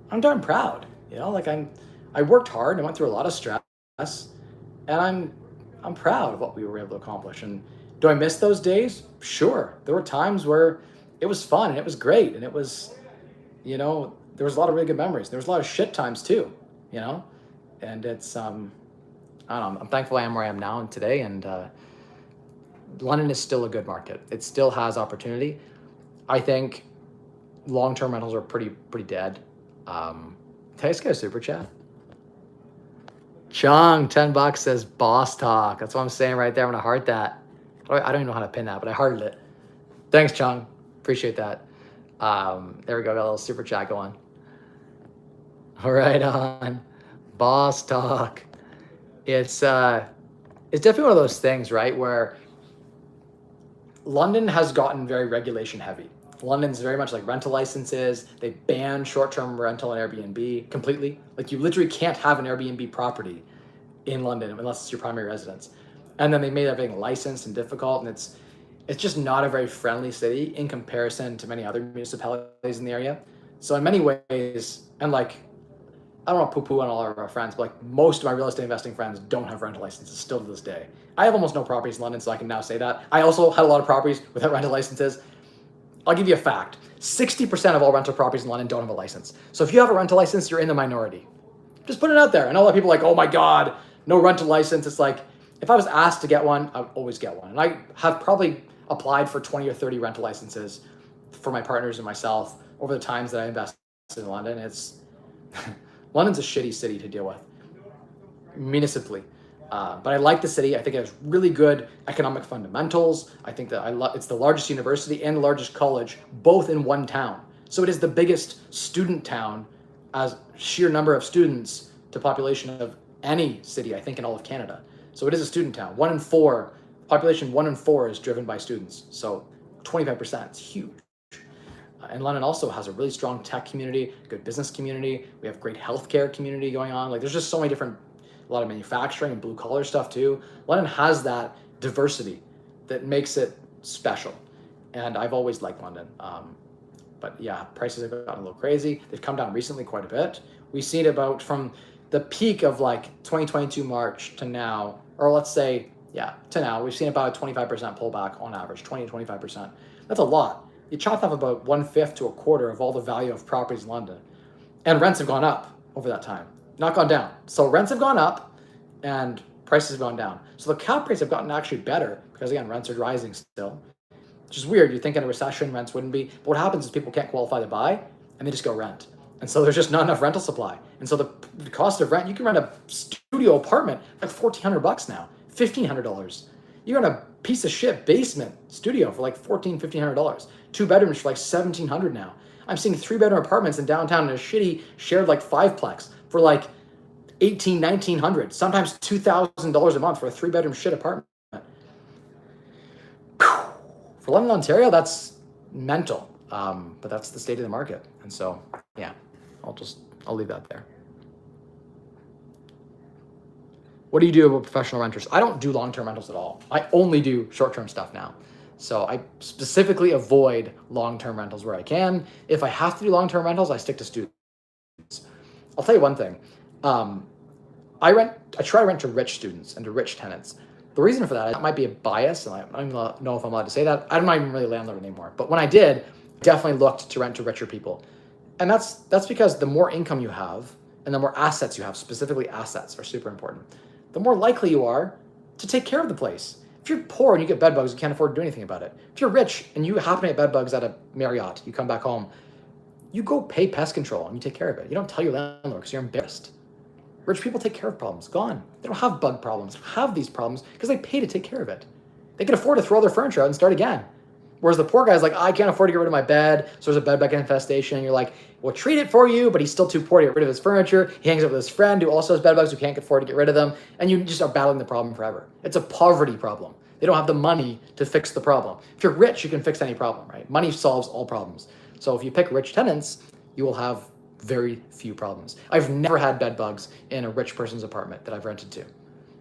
I'm darn proud, you know, like I worked hard and went through a lot of stress, and I'm proud of what we were able to accomplish. And do I miss those days? Sure. There were times where it was fun and it was great. And it was, you know, there was a lot of really good memories. There was a lot of shit times too, you know, and it's, I don't know, I'm thankful I am where I am now and today. And, London is still a good market. It still has opportunity. I think long-term rentals are pretty dead. Can I just get a super chat? Chung, $10 says boss talk. That's what I'm saying right there. I'm gonna heart that. I don't even know how to pin that, but I hearted it. Thanks, Chung. Appreciate that. There we go. Got a little super chat going. All right, on boss talk. It's definitely one of those things, right, where London has gotten very regulation heavy. London's very much like rental licenses. They ban short-term rental and Airbnb completely. Like, you literally can't have an Airbnb property in London unless it's your primary residence. And then they made everything licensed and difficult, and it's just not a very friendly city in comparison to many other municipalities in the area. So in many ways, and like, I don't want to poo-poo on all of our friends, but like, most of my real estate investing friends don't have rental licenses still to this day. I have almost no properties in London, so I can now say that. I also had a lot of properties without rental licenses. I'll give you a fact. 60% of all rental properties in London don't have a license. So if you have a rental license, you're in the minority. Just put it out there. I know a lot of people are like, oh my God, no rental license. It's like, if I was asked to get one, I would always get one. And I have probably applied for 20 or 30 rental licenses for my partners and myself over the times that I invested in London. London's a shitty city to deal with, municipally. But I like the city. I think it has really good economic fundamentals. I think that it's the largest university and the largest college, both in one town. So it is the biggest student town as sheer number of students to population of any city, I think, in all of Canada. So it is a student town. Population 1 in 4 is driven by students. So 25%, it's huge. And London also has a really strong tech community, good business community. We have great healthcare community going on. Like, there's just so many different, a lot of manufacturing and blue collar stuff too. London has that diversity that makes it special. And I've always liked London. But yeah, prices have gotten a little crazy. They've come down recently quite a bit. We've seen about from the peak of like 2022 March to now, or let's say, yeah, to now, we've seen about a 25% pullback on average, 20 to 25%. That's a lot. You chop off about 1/5 to a quarter of all the value of properties in London. And rents have gone up over that time, not gone down. So rents have gone up and prices have gone down. So the cap rates have gotten actually better because, again, rents are rising still, which is weird. You think in a recession rents wouldn't be, but what happens is people can't qualify to buy and they just go rent. And so there's just not enough rental supply. And so the cost of rent, you can rent a studio apartment for like $1,400 now, $1,500. You rent a piece of shit basement studio for like $1,400, $1,500. 2 bedrooms for like $1,700 now. I'm seeing 3-bedroom apartments in downtown in a shitty shared like 5-plex for like $1,800, $1,900, sometimes $2,000 a month for a 3-bedroom shit apartment. For London, Ontario, that's mental. But that's the state of the market. And so, yeah, I'll leave that there. What do you do about professional renters? I don't do long-term rentals at all. I only do short-term stuff now. So I specifically avoid long-term rentals where I can. If I have to do long-term rentals, I stick to students. I'll tell you one thing. I try to rent to rich students and to rich tenants. The reason for that might be a bias, and I don't even know if I'm allowed to say that. I'm not even really a landlord anymore. But when I did, definitely looked to rent to richer people. And that's because the more income you have and the more assets you have, specifically assets are super important, the more likely you are to take care of the place. If you're poor and you get bed bugs, you can't afford to do anything about it. If you're rich and you happen to get bed bugs at a Marriott, you come back home, you go pay pest control and you take care of it. You don't tell your landlord because you're embarrassed. Rich people take care of problems. Gone. They don't have bug problems. They don't have these problems because they pay to take care of it. They can afford to throw their furniture out and start again. Whereas the poor guy's like, I can't afford to get rid of my bed, so there's a bed bug infestation. And you're like, we'll treat it for you, but he's still too poor to get rid of his furniture. He hangs out with his friend who also has bed bugs who can't afford to get rid of them. And you just are battling the problem forever. It's a poverty problem. They don't have the money to fix the problem. If you're rich, you can fix any problem, right? Money solves all problems. So if you pick rich tenants, you will have very few problems. I've never had bed bugs in a rich person's apartment that I've rented to.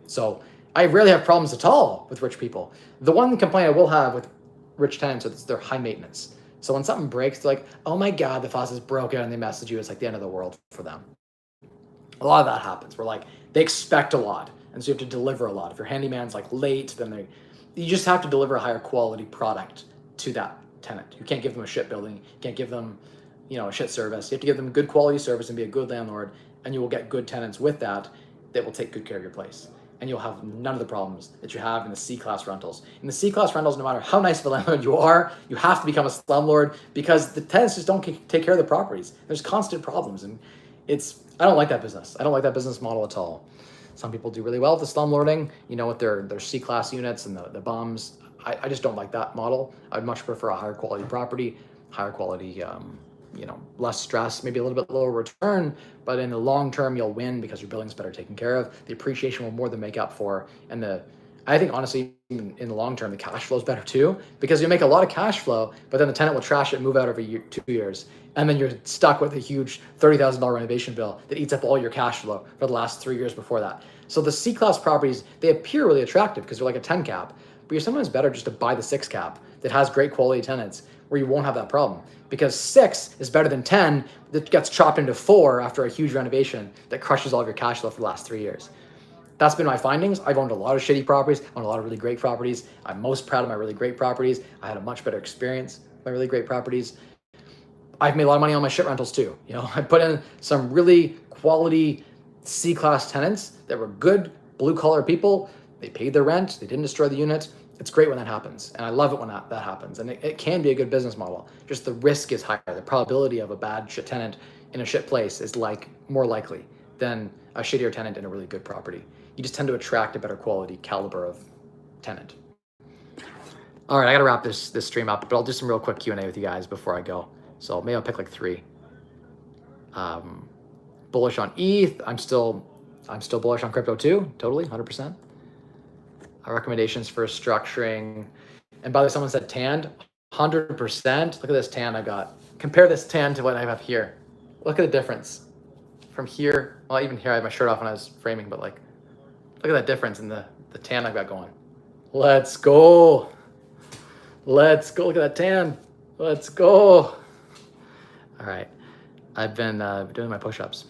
So I rarely have problems at all with rich people. The one complaint I will have with rich tenants is they're high maintenance. So when something breaks, they're like, oh my God, the faucet's broken, and they message you. It's like the end of the world for them. A lot of that happens. We're like, they expect a lot. And so you have to deliver a lot. If your handyman's like late, then you just have to deliver a higher quality product to that tenant. You can't give them a shit building. You can't give them, a shit service. You have to give them good quality service and be a good landlord, and you will get good tenants with that will take good care of your place. And you'll have none of the problems that you have in the C-class rentals. In the C-class rentals, no matter how nice of a landlord you are, you have to become a slumlord because the tenants just don't take care of the properties. There's constant problems, and I don't like that business. I don't like that business model at all. Some people do really well with the slumlording, with their C-class units and the bums. I just don't like that model. I'd much prefer a higher quality property, higher quality, less stress, maybe a little bit lower return, but in the long term, you'll win because your building's better taken care of. The appreciation will more than make up for, and I think honestly, in the long term, the cash flow is better too, because you make a lot of cash flow, but then the tenant will trash it and move out every 2 years. And then you're stuck with a huge $30,000 renovation bill that eats up all your cash flow for the last 3 years before that. So the C-class properties, they appear really attractive because they're like a 10 cap, but you're sometimes better just to buy the 6 cap that has great quality tenants where you won't have that problem. Because 6 is better than 10 that gets chopped into 4 after a huge renovation that crushes all of your cash flow for the last 3 years. That's been my findings. I've owned a lot of shitty properties, owned a lot of really great properties. I'm most proud of my really great properties. I had a much better experience with my really great properties. I've made a lot of money on my shit rentals too. I put in some really quality C-class tenants that were good blue-collar people. They paid their rent. They didn't destroy the unit. It's great when that happens, and I love it when that happens. And it can be a good business model. Just the risk is higher. The probability of a bad shit tenant in a shit place is more likely than a shittier tenant in a really good property. You just tend to attract a better quality caliber of tenant. All right, I gotta wrap this stream up, but I'll do some real quick Q&A with you guys before I go. So maybe I'll pick like 3. Bullish on ETH. I'm still bullish on crypto too. Totally, 100%. Recommendations for structuring. And by the way, someone said tanned. 100%. Look at this tan I got. Compare this tan to what I have here. Look at the difference from here. Well, even here I had my shirt off when I was framing, but look at that difference in the tan I've got going. Let's go. Let's go. Look at that tan. Let's go. All right. I've been doing my push-ups.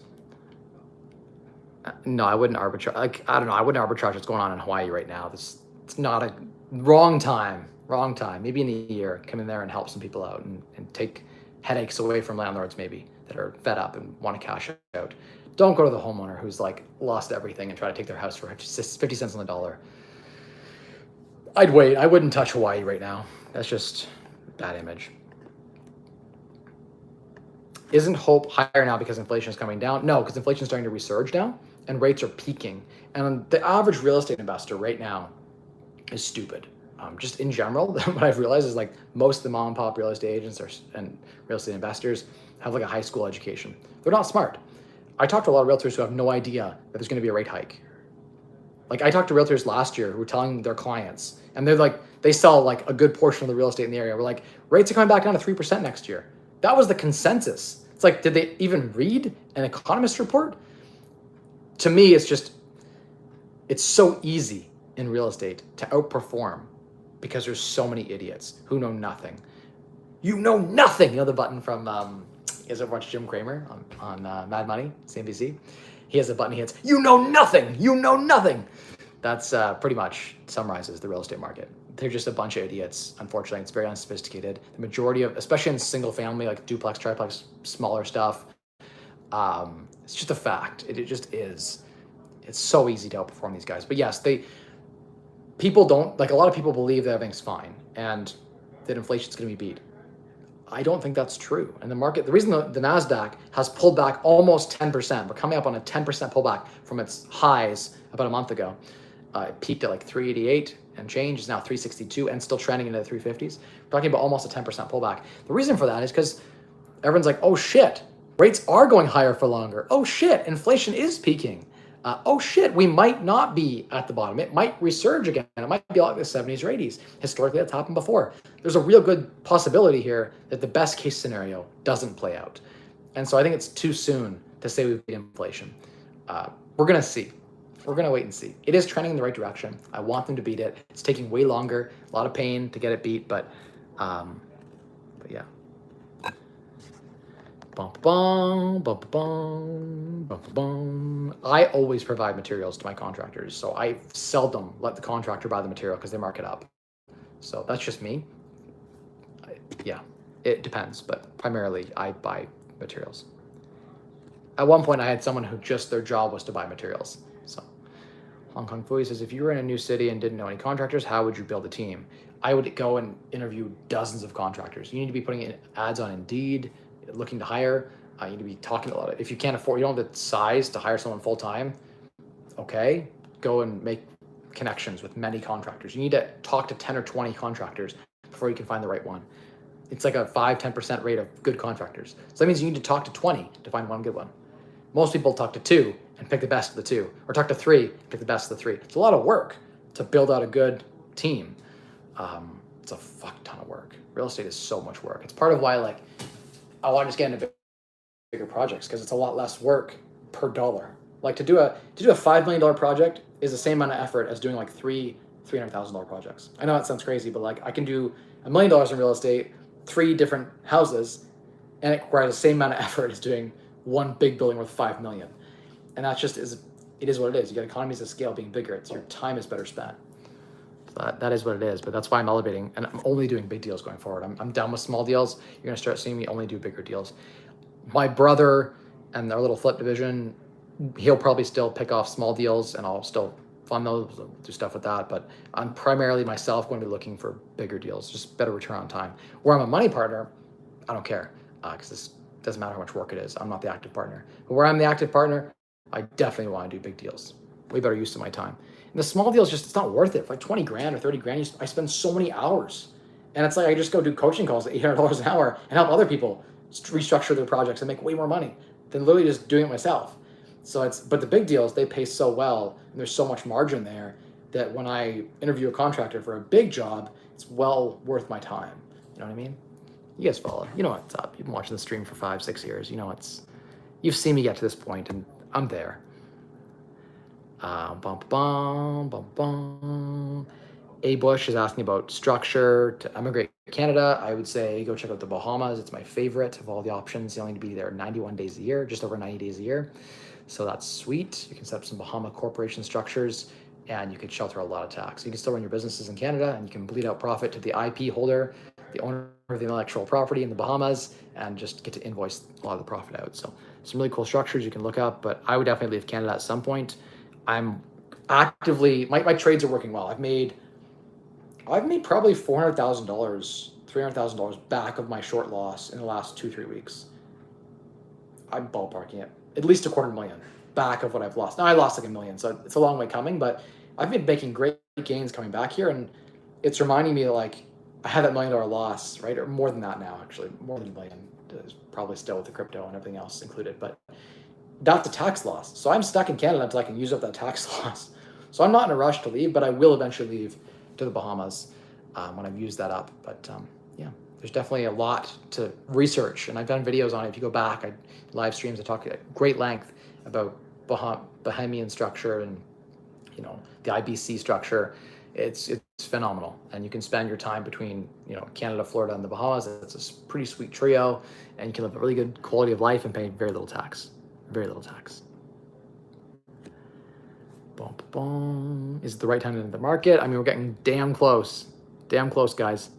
No, I wouldn't arbitrage. I don't know. I wouldn't arbitrage what's going on in Hawaii right now. It's not a wrong time. Wrong time. Maybe in a year, come in there and help some people out and take headaches away from landlords maybe that are fed up and want to cash out. Don't go to the homeowner who's lost everything and try to take their house for 50 cents on the dollar. I'd wait. I wouldn't touch Hawaii right now. That's just a bad image. Isn't hope higher now because inflation is coming down? No, because inflation is starting to resurge now and rates are peaking. And the average real estate investor right now is stupid. Just in general, what I've realized is most of the mom and pop real estate agents and real estate investors have a high school education. They're not smart. I talked to a lot of realtors who have no idea that there's going to be a rate hike. I talked to realtors last year who were telling their clients, and they sell a good portion of the real estate in the area. We're rates are coming back down to 3% next year. That was the consensus. It's did they even read an economist report? To me, it's so easy in real estate to outperform because there's so many idiots who know nothing. You know nothing. The button from, you guys ever watch Jim Cramer on Mad Money, CNBC? He has a button he hits, you know nothing, you know nothing. That's pretty much summarizes the real estate market. They're just a bunch of idiots. Unfortunately, it's very unsophisticated. The majority of, especially in single family, duplex, triplex, smaller stuff, it's just a fact. It just is. It's so easy to outperform these guys. But yes, people don't, like a lot of people believe that everything's fine and that inflation's going to be beat. I don't think that's true. And the market, the reason the NASDAQ has pulled back almost 10%, we're coming up on a 10% pullback from its highs about a month ago. It peaked at like 388 and change, is now 362 and still trending into the 350s. We're talking about almost a 10% pullback. The reason for that is because everyone's like, oh shit, rates are going higher for longer. Oh shit, inflation is peaking. Oh shit, we might not be at the bottom. It might resurge again. It might be like the 70s or 80s. Historically, that's happened before. There's a real good possibility here that the best case scenario doesn't play out. And so I think it's too soon to say we've beat inflation. We're going to see. We're going to wait and see. It is trending in the right direction. I want them to beat it. It's taking way longer, a lot of pain to get it beat, but yeah. Bum, bum, bum, bum, bum, bum. I always provide materials to my contractors, so I seldom let the contractor buy the material because they mark it up. So that's just me. Yeah, it depends, but primarily I buy materials. At one point, I had someone who just their job was to buy materials. So Hong Kong Fui says, if you were in a new city and didn't know any contractors, how would you build a team? I would go and interview dozens of contractors. You need to be putting in ads on Indeed, looking to hire. You need to be talking to a lot of, if you can't afford, you don't have the size to hire someone full time, okay, go and make connections with many contractors. You need to talk to 10 or 20 contractors before you can find the right one. It's like a 5-10% rate of good contractors. So that means you need to talk to 20 to find one good one. Most people talk to 2 and pick the best of the 2, or talk to 3 and pick the best of the 3. It's a lot of work to build out a good team. It's a fuck ton of work. Real estate is so much work. It's part of why, like, I want to just get into bigger projects because it's a lot less work per dollar. Like to do a $5 million project is the same amount of effort as doing like $300,000 projects. I know that sounds crazy, but like I can do $1 million in real estate, 3 different houses, and it requires the same amount of effort as doing one big building worth $5 million. And that's just it is what it is. You get economies of scale being bigger. It's your time is better spent. So that is what it is. But that's why I'm elevating, and I'm only doing big deals going forward. I'm done with small deals. You're gonna start seeing me only do bigger deals. My brother and their little flip division, he'll probably still pick off small deals, and I'll still fund those, do stuff with that. But I'm primarily myself going to be looking for bigger deals, just better return on time. Where I'm a money partner, I don't care because this doesn't matter how much work it is. I'm not the active partner. But where I'm the active partner, I definitely want to do big deals. Way better use of my time. And the small deals, just it's not worth it. For like 20 grand or 30 grand, I spend so many hours. And it's like I just go do coaching calls at $800 an hour and help other people restructure their projects and make way more money than literally just doing it myself. So but the big deals, they pay so well and there's so much margin there that when I interview a contractor for a big job, it's well worth my time. You know what I mean? You guys follow. You know what's up. You've been watching the stream for 5-6 years. You know you've seen me get to this point and I'm there. Bum, bum, bum, bum. A Bush is asking about structure to emigrate to Canada. I would say go check out the Bahamas. It's my favorite of all the options. You only need to be there 91 days a year, just over 90 days a year. So that's sweet. You can set up some Bahama corporation structures and you could shelter a lot of tax. You can still run your businesses in Canada and you can bleed out profit to the IP holder, the owner of the intellectual property in the Bahamas, and just get to invoice a lot of the profit out. So some really cool structures you can look up, but I would definitely leave Canada at some point. I'm actively, my trades are working well. I've made probably $400,000, $300,000 back of my short loss in the last 2-3 weeks. I'm ballparking it. At least $250,000 back of what I've lost. Now I lost like $1 million, so it's a long way coming, but I've been making great gains coming back here, and it's reminding me that like I had that $1 million loss, right? Or more than that now, actually. More than $1 million. Probably still with the crypto and everything else included, but that's a tax loss. So I'm stuck in Canada until I can use up that tax loss. So I'm not in a rush to leave, but I will eventually leave to the Bahamas when I've used that up. But yeah, there's definitely a lot to research, and I've done videos on it. If you go back, live streams, I talk at great length about Bahamian structure and the IBC structure. It's phenomenal, and you can spend your time between Canada, Florida, and the Bahamas. It's a pretty sweet trio, and you can live a really good quality of life and pay very little tax. Very little tax. Boom, boom. Is it the right time to enter the market? I mean, we're getting damn close. Damn close, guys.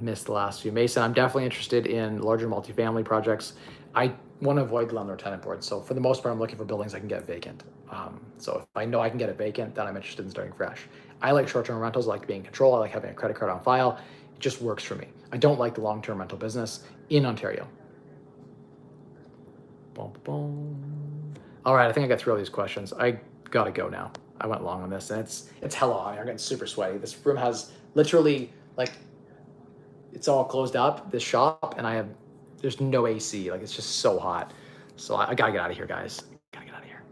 Missed the last few. Mason, I'm definitely interested in larger multifamily projects. I want to avoid landlord-tenant boards. So for the most part, I'm looking for buildings I can get vacant. So if I know I can get it vacant, then I'm interested in starting fresh. I like short-term rentals. I like being in control. I like having a credit card on file. It just works for me. I don't like the long-term rental business in Ontario. Boom, boom. All right, I think I got through all these questions. I gotta go now. I went long on this, and it's hella hot. I'm getting super sweaty. This room has literally like it's all closed up. This shop, and there's no AC. Like it's just so hot. So I gotta get out of here, guys. Gotta get out of here.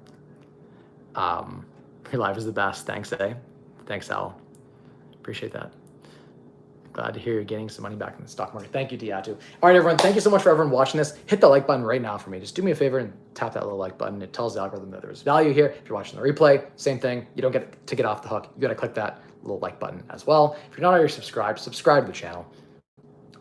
Your life is the best. Thanks, Thanks, Al. Appreciate that. Glad to hear you're getting some money back in the stock market. Thank you, Diatu. All right, everyone. Thank you so much for everyone watching this. Hit the like button right now for me. Just do me a favor and tap that little like button. It tells the algorithm that there's value here. If you're watching the replay, same thing. You don't get to get off the hook. You got to click that little like button as well. If you're not already subscribed, subscribe to the channel.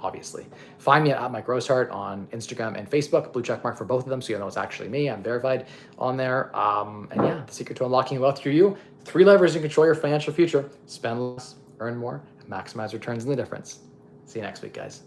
Obviously, find me at Mike Rosehart on Instagram and Facebook. Blue check mark for both of them, so you know it's actually me. I'm verified on there. And yeah, the secret to unlocking wealth through you: 3 levers you control your financial future. Spend less, earn more, and maximize returns in the difference. See you next week, guys.